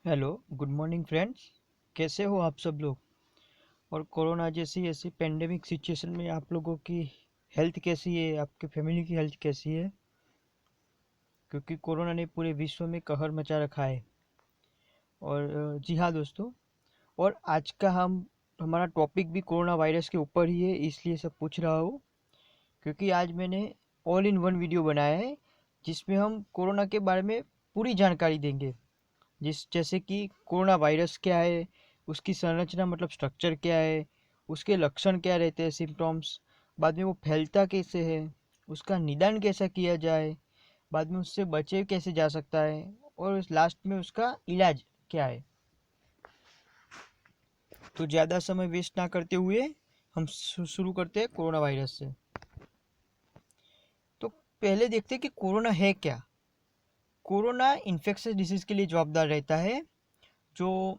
Hello, good morning friends. कैसे हो आप सब लोग? और कोरोना जैसी ऐसी पेंडेमिक सिचुएशन में आप लोगों की हेल्थ कैसी है? आपके फैमिली की हेल्थ कैसी है? क्योंकि कोरोना ने पूरे विश्व में कहर मचा रखा है। और जी हाँ दोस्तों, और आज का हमारा टॉपिक भी कोरोना वायरस के ऊपर ही है, इसलिए सब पूछ रहा हूँ। क्योंकि आज मैंने ऑल इन वन वीडियो बनाया है जिसमें हम कोरोना के बारे में पूरी जानकारी देंगे। जैसे कि कोरोना वायरस क्या है, उसकी संरचना मतलब स्ट्रक्चर क्या है, उसके लक्षण क्या रहते हैं, सिम्टॉम्स, बाद में वो फैलता कैसे है, उसका निदान कैसा किया जाए, बाद में उससे बचे कैसे जा सकता है, और लास्ट में उसका इलाज क्या है। तो ज़्यादा समय वेस्ट ना करते हुए हम शुरू करते हैं कोरोना वायरस से। तो पहले देखते हैं कि कोरोना है क्या। कोरोना इन्फेक्शियस डिजीज़ के लिए जवाबदार रहता है, जो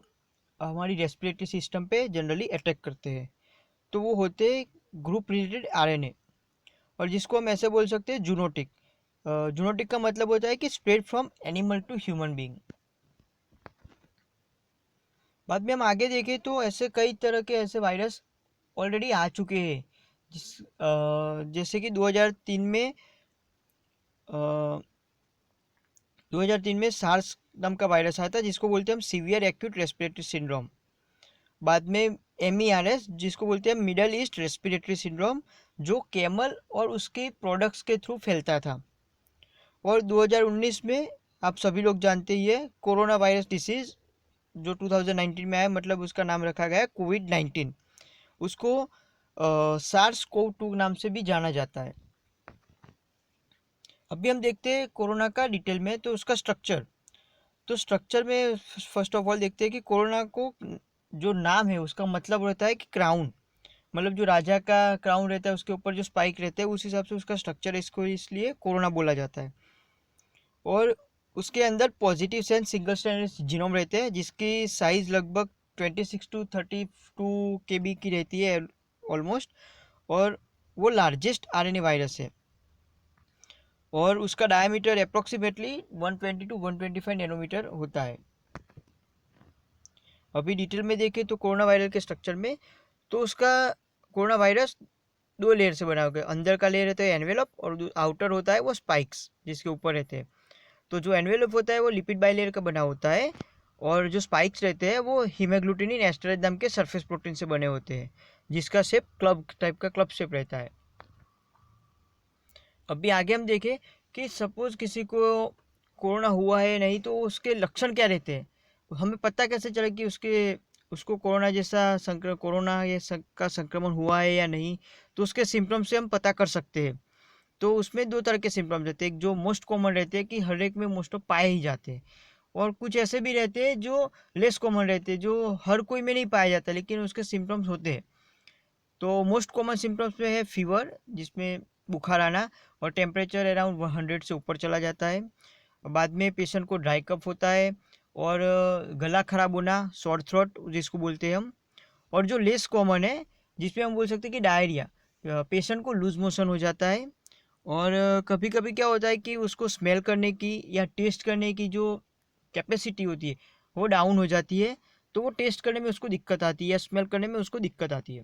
हमारी रेस्पिरेटरी सिस्टम पे जनरली अटैक करते हैं। तो वो होते हैं ग्रुप रिलेटेड आरएनए, और जिसको हम ऐसे बोल सकते हैं जूनोटिक। जूनोटिक का मतलब होता है कि spread from animal to human being. बाद में हम आगे देखें तो ऐसे कई तरह के ऐसे वायरस ऑलरेडी आ चुके हैं, जैसे कि 2003 में सार्स नाम का वायरस आया था, जिसको बोलते हैं हम सीवियर एक्यूट रेस्पिरेटरी सिंड्रोम। बाद में MERS, जिसको बोलते हैं मिडल ईस्ट रेस्पिरेटरी सिंड्रोम, जो कैमल और उसके प्रोडक्ट्स के थ्रू फैलता था। और 2019 में आप सभी लोग जानते ही है कोरोना वायरस डिसीज, जो 2019 में आया, मतलब उसका नाम रखा गया है कोविड-19। उसको सार्स कोव 2 नाम से भी जाना जाता है। अभी हम देखते हैं कोरोना का डिटेल में, तो उसका स्ट्रक्चर। तो स्ट्रक्चर में फर्स्ट ऑफ ऑल देखते हैं कि कोरोना को जो नाम है उसका मतलब रहता है कि क्राउन, मतलब जो राजा का क्राउन रहता है उसके ऊपर जो स्पाइक रहते हैं, उस हिसाब से उसका स्ट्रक्चर, इसको इसलिए कोरोना बोला जाता है। और उसके अंदर positive sense single stranded genome रहते हैं, जिसकी साइज लगभग 26 to 32 KB की रहती है ऑलमोस्ट। और वो लार्जेस्ट आरएनए वायरस है, और उसका डायमीटर अप्रोक्सीमेटली 120 to 125 नैनोमीटर होता है। अभी डिटेल में देखें तो कोरोना वायरस के स्ट्रक्चर में, तो उसका कोरोना वायरस दो लेयर से बना होगा। अंदर का लेयर रहता है एनवेलप, और आउटर होता है वो स्पाइक्स जिसके ऊपर रहते हैं। तो जो एनवेलप होता है वो लिपिड बाइलेयर का बना होता है, और जो स्पाइक्स रहते हैं वो हीमोग्लूटिनिन एस्टरेज नाम के सरफेस प्रोटीन से बने होते हैं, जिसका शेप क्लब टाइप का क्लब शेप रहता है। अभी आगे हम देखें कि सपोज किसी को कोरोना हुआ है नहीं, तो उसके लक्षण क्या रहते हैं, हमें पता कैसे चले कि उसको कोरोना जैसा कोरोना का संक्रमण हुआ है या नहीं। तो उसके सिम्टम्स से हम पता कर सकते हैं। तो उसमें दो तरह के सिम्टम्स रहते हैं, एक जो मोस्ट कॉमन रहते हैं कि हर एक में मोस्ट ऑफ पाए ही जाते हैं, और कुछ ऐसे भी रहते हैं जो लेस कॉमन रहते हैं, जो हर कोई में नहीं पाया जाता लेकिन उसके सिम्टम्स होते हैं। तो मोस्ट कॉमन सिम्टम्स में है फीवर, जिसमें बुखार आना, और टेम्परेचर अराउंड 100 से ऊपर चला जाता है। बाद में पेशेंट को ड्राई कफ होता है, और गला खराब होना, सॉर थ्रोट जिसको बोलते हैं हम। और जो लेस कॉमन है, जिसमें हम बोल सकते हैं कि डायरिया, पेशेंट को लूज मोशन हो जाता है। और कभी कभी क्या होता है कि उसको स्मेल करने की या टेस्ट करने की जो कैपेसिटी होती है वो डाउन हो जाती है, तो वो टेस्ट करने में उसको दिक्कत आती है या स्मेल करने में उसको दिक्कत आती है।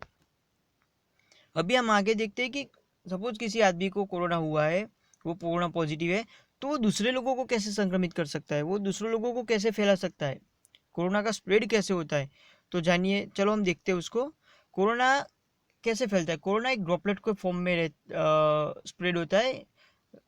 अभी हम आगे देखते हैं कि सपोज किसी आदमी को कोरोना हुआ है, वो कोरोना पॉजिटिव है, तो वो दूसरे लोगों को कैसे संक्रमित कर सकता है, वो दूसरे लोगों को कैसे फैला सकता है, कोरोना का स्प्रेड कैसे होता है। तो जानिए, चलो हम देखते हैं उसको। कोरोना कैसे फैलता है। कोरोना एक ड्रॉपलेट के फॉर्म में स्प्रेड होता है।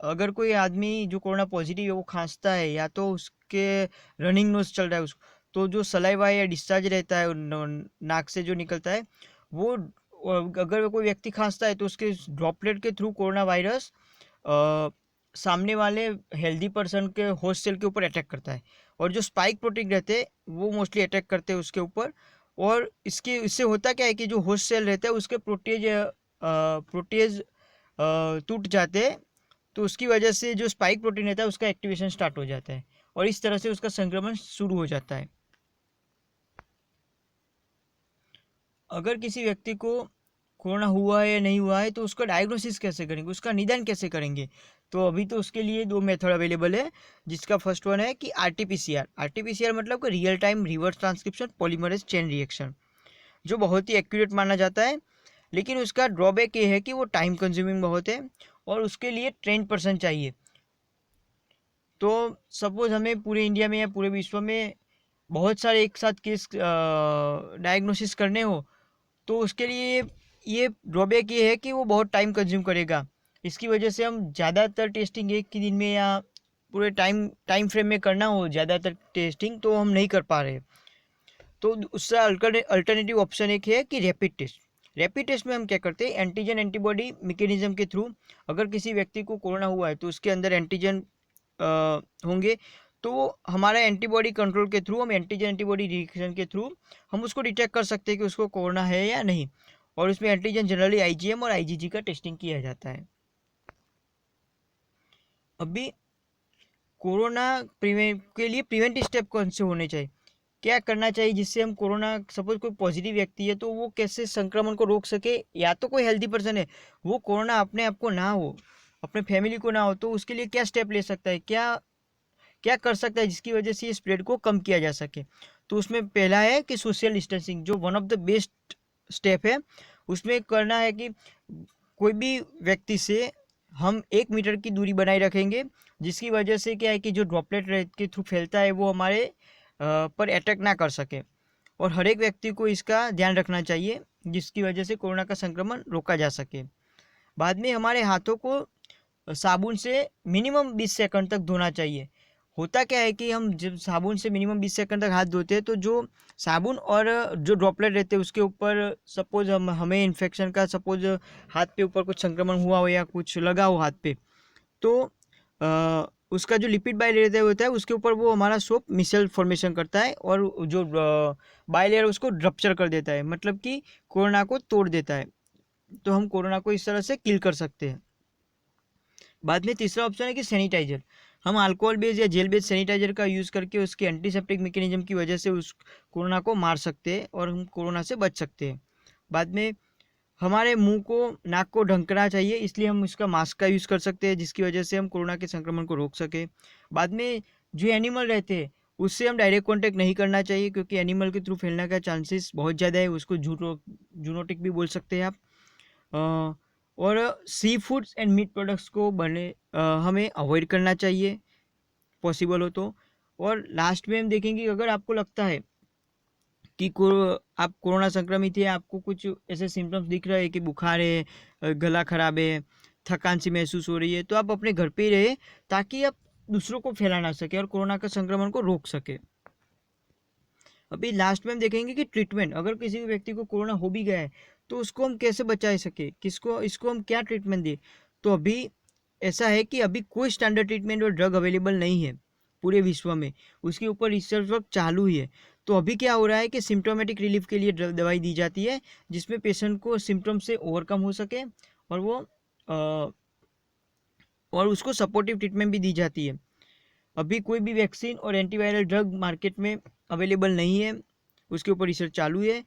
अगर कोई आदमी जो कोरोना पॉजिटिव है वो खांसता है, या तो उसके रनिंग नोज चल रहा है उसको, तो जो सलाइवा या डिस्चार्ज रहता है नाक से जो निकलता है वो, अगर कोई व्यक्ति खांसता है तो उसके ड्रॉपलेट के थ्रू कोरोना वायरस सामने वाले हेल्दी पर्सन के होस्ट सेल के ऊपर अटैक करता है। और जो स्पाइक प्रोटीन रहते हैं वो मोस्टली अटैक करते हैं उसके ऊपर। और इससे होता क्या है कि जो होस्ट सेल रहता है उसके प्रोटीज टूट जाते हैं, तो उसकी वजह से जो स्पाइक प्रोटीन रहता है उसका एक्टिवेशन स्टार्ट हो जाता है, और इस तरह से उसका संक्रमण शुरू हो जाता है। अगर किसी व्यक्ति को कोरोना हुआ है या नहीं हुआ है, तो उसका डायग्नोसिस कैसे करेंगे, उसका निदान कैसे करेंगे। तो अभी तो उसके लिए दो मेथड अवेलेबल है, जिसका फर्स्ट वन है कि आरटीपीसीआर। आरटीपीसीआर मतलब कि real time reverse transcription polymerase chain reaction, जो बहुत ही एक्यूरेट माना जाता है। लेकिन उसका ड्रॉबैक ये है कि वो टाइम कंज्यूमिंग बहुत है और उसके लिए ट्रेन पर्सन चाहिए। तो सपोज हमें पूरे इंडिया में या पूरे विश्व में बहुत सारे एक साथ केस डायग्नोसिस करने हो, तो उसके लिए ये ड्रॉबैक ये है कि वो बहुत टाइम कंज्यूम करेगा। इसकी वजह से हम ज़्यादातर टेस्टिंग एक ही दिन में या पूरे टाइम टाइम फ्रेम में करना हो ज़्यादातर टेस्टिंग, तो हम नहीं कर पा रहे। तो उसका अल्टरनेटिव ऑप्शन एक है कि रैपिड टेस्ट। रैपिड टेस्ट में हम क्या करते हैं, एंटीजन एंटीबॉडी मैकेनिज्म के थ्रू, अगर किसी व्यक्ति को कोरोना हुआ है तो उसके अंदर एंटीजन होंगे, तो हमारा एंटीबॉडी कंट्रोल के थ्रू, हम एंटीजन एंटीबॉडी रिएक्शन के थ्रू हम उसको डिटेक्ट कर सकते हैं कि उसको कोरोना है या नहीं। और उसमें एंटीजन जनरली आईजीएम और आईजीजी का टेस्टिंग किया जाता है। अभी कोरोना के लिए प्रिवेंटिव स्टेप कौन से होने चाहिए, क्या करना चाहिए जिससे हम कोरोना, सपोज कोई पॉजिटिव व्यक्ति है तो वो कैसे संक्रमण को रोक सके, या तो कोई हेल्दी पर्सन है वो कोरोना अपने आप को ना हो, अपने फैमिली को ना हो, तो उसके लिए क्या स्टेप ले सकता है, क्या क्या कर सकता है जिसकी वजह से ये स्प्रेड को कम किया जा सके। तो उसमें पहला है कि सोशल डिस्टेंसिंग, जो one of the best step है। उसमें करना है कि कोई भी व्यक्ति से हम 1 मीटर की दूरी बनाए रखेंगे, जिसकी वजह से क्या है कि जो ड्रॉपलेट के थ्रू फैलता है वो हमारे पर अटैक ना कर सके। और हर एक व्यक्ति को इसका ध्यान रखना चाहिए, जिसकी वजह से कोरोना का संक्रमण रोका जा सके। बाद में हमारे हाथों को साबुन से मिनिमम 20 सेकंड तक धोना चाहिए। होता क्या है कि हम जब साबुन से मिनिमम 20 सेकंड तक हाथ धोते हैं, तो जो साबुन और जो ड्रॉपलेट रहते हैं उसके ऊपर, सपोज हमें इन्फेक्शन का, सपोज हाथ पे ऊपर कुछ संक्रमण हुआ हो या कुछ लगा हो हाथ पे, तो उसका जो लिपिड बाइलेयर होता है उसके ऊपर वो हमारा सोप मिसल फॉर्मेशन करता है और जो बाइलेयर उसको रप्चर कर देता है, मतलब कि कोरोना को तोड़ देता है। तो हम कोरोना को इस तरह से किल कर सकते हैं। बाद में तीसरा ऑप्शन है कि सैनिटाइजर। हम अल्कोहल बेस्ड या जेल बेस्ड सैनिटाइजर का यूज़ करके उसके एंटीसेप्टिक मैकेनिज्म की वजह से उस कोरोना को मार सकते हैं और हम कोरोना से बच सकते हैं। बाद में हमारे मुंह को, नाक को ढकना चाहिए, इसलिए हम इसका मास्क का यूज़ कर सकते हैं, जिसकी वजह से हम कोरोना के संक्रमण को रोक सके। बाद में जो एनिमल रहते हैं उससे हम डायरेक्ट कांटेक्ट नहीं करना चाहिए, क्योंकि एनिमल के थ्रू फैलने का चांसेस बहुत ज़्यादा है, उसको जूनोटिक भी बोल सकते हैं आप। और sea foods and meat products को हमें अवॉइड करना चाहिए पॉसिबल हो तो। और लास्ट में हम देखेंगे कि अगर आपको लगता है कि आप कोरोना संक्रमित है, आपको कुछ ऐसे सिम्टम्स दिख रहे हैं कि बुखार है, गला खराब है, थकान सी महसूस हो रही है, तो आप अपने घर पे ही रहे, ताकि आप दूसरों को फैला ना सके और कोरोना का संक्रमण को रोक सके। अभी लास्ट में हम देखेंगे कि ट्रीटमेंट, अगर किसी भी व्यक्ति को कोरोना हो भी गया है तो उसको हम कैसे बचा सके, इसको हम क्या ट्रीटमेंट दें। तो अभी ऐसा है कि अभी कोई स्टैंडर्ड ट्रीटमेंट और ड्रग अवेलेबल नहीं है पूरे विश्व में, उसके ऊपर रिसर्च वर्क चालू ही है। तो अभी क्या हो रहा है कि सिम्टोमेटिक रिलीफ के लिए दवाई दी जाती है, जिसमें पेशेंट को सिम्टम से ओवरकम हो सके और और उसको सपोर्टिव ट्रीटमेंट भी दी जाती है। अभी कोई भी वैक्सीन और एंटीवायरल ड्रग मार्केट में अवेलेबल नहीं है, उसके ऊपर रिसर्च चालू है।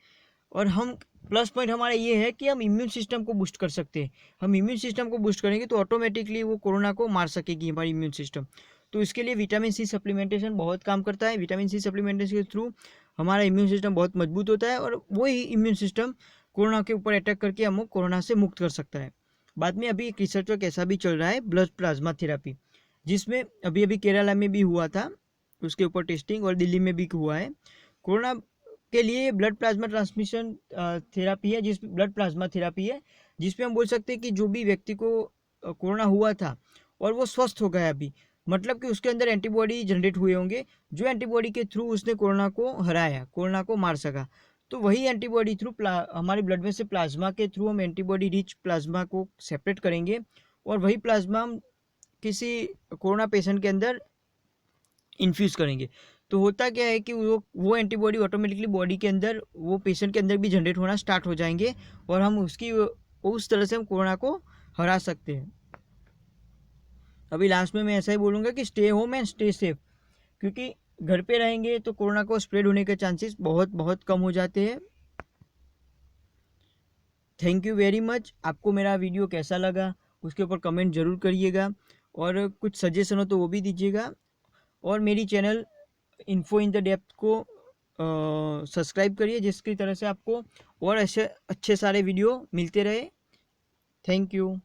और हम प्लस पॉइंट हमारा ये है कि हम इम्यून सिस्टम को बूस्ट कर सकते हैं। हम इम्यून सिस्टम को बूस्ट करेंगे तो ऑटोमेटिकली वो कोरोना को मार सकेगी हमारी इम्यून सिस्टम। तो इसके लिए विटामिन सी सप्लीमेंटेशन बहुत काम करता है। विटामिन सी सप्लीमेंटेशन के थ्रू हमारा इम्यून सिस्टम बहुत मजबूत होता है और वही इम्यून सिस्टम कोरोना के ऊपर अटैक करके हमको कोरोना से मुक्त कर सकता है। बाद में अभी एक रिसर्च वर्क ऐसा भी चल रहा है, ब्लड प्लाज्मा थेरापी, जिसमें अभी अभी केरला में भी हुआ था उसके ऊपर टेस्टिंग, और दिल्ली में भी हुआ है। कोरोना के लिए ब्लड प्लाज्मा ट्रांसमिशन थेरापी है, जिस ब्लड प्लाज्मा थेरापी है, जिसमें हम बोल सकते हैं कि जो भी व्यक्ति को कोरोना हुआ था और वो स्वस्थ हो गया अभी, मतलब कि उसके अंदर एंटीबॉडी जनरेट हुए होंगे, जो एंटीबॉडी के थ्रू उसने कोरोना को हराया, कोरोना को मार सका। तो वही एंटीबॉडी थ्रू हमारे ब्लड में से प्लाज्मा के थ्रू हम एंटीबॉडी रिच प्लाज्मा को सेपरेट करेंगे और वही प्लाज्मा हम किसी कोरोना पेशेंट के अंदर इन्फ्यूज़ करेंगे। तो होता क्या है कि वो एंटीबॉडी ऑटोमेटिकली बॉडी के अंदर, वो पेशेंट के अंदर भी जनरेट होना स्टार्ट हो जाएंगे और हम उस तरह से हम कोरोना को हरा सकते हैं। अभी लास्ट में मैं ऐसा ही बोलूँगा कि stay home and stay safe, क्योंकि घर पे रहेंगे तो कोरोना को स्प्रेड होने के चांसेस बहुत बहुत कम हो जाते हैं। Thank you very much. आपको मेरा वीडियो कैसा लगा उसके ऊपर कमेंट ज़रूर करिएगा, और कुछ सजेशन हो तो वो भी दीजिएगा। और मेरी channel info in the depth को सब्सक्राइब करिए, जिसकी तरह से आपको और ऐसे अच्छे सारे वीडियो मिलते रहे। Thank you.